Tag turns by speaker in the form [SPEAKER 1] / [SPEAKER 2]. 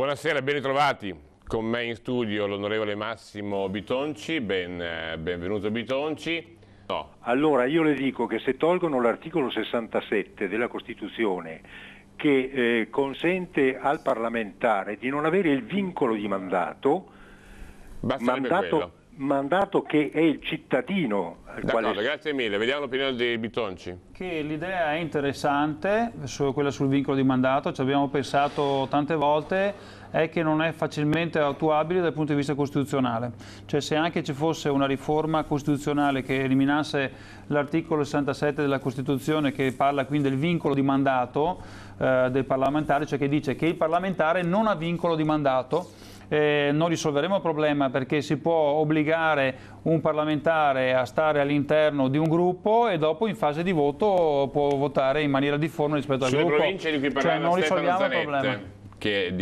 [SPEAKER 1] Buonasera, ben ritrovati. Con me in studio l'onorevole Massimo Bitonci. Benvenuto Bitonci. No.
[SPEAKER 2] Allora io le dico che se tolgono l'articolo 67 della Costituzione che consente al parlamentare di non avere il vincolo di mandato, mandato che è il cittadino al quale...
[SPEAKER 1] Grazie mille, vediamo l'opinione di Bitonci.
[SPEAKER 3] Che l'idea è interessante, quella sul vincolo di mandato, ci abbiamo pensato tante volte, è che non è facilmente attuabile dal punto di vista costituzionale. Cioè se anche ci fosse una riforma costituzionale che eliminasse l'articolo 67 della Costituzione, che parla quindi del vincolo di mandato del parlamentare, cioè che dice che il parlamentare non ha vincolo di mandato, non risolveremo il problema, perché si può obbligare un parlamentare a stare all'interno di un gruppo e dopo in fase di voto può votare in maniera difforme rispetto al gruppo.
[SPEAKER 1] Sulle province di cui parlava
[SPEAKER 3] non
[SPEAKER 1] Stefano
[SPEAKER 3] risolviamo il
[SPEAKER 1] Zanetta,
[SPEAKER 3] problema.
[SPEAKER 1] che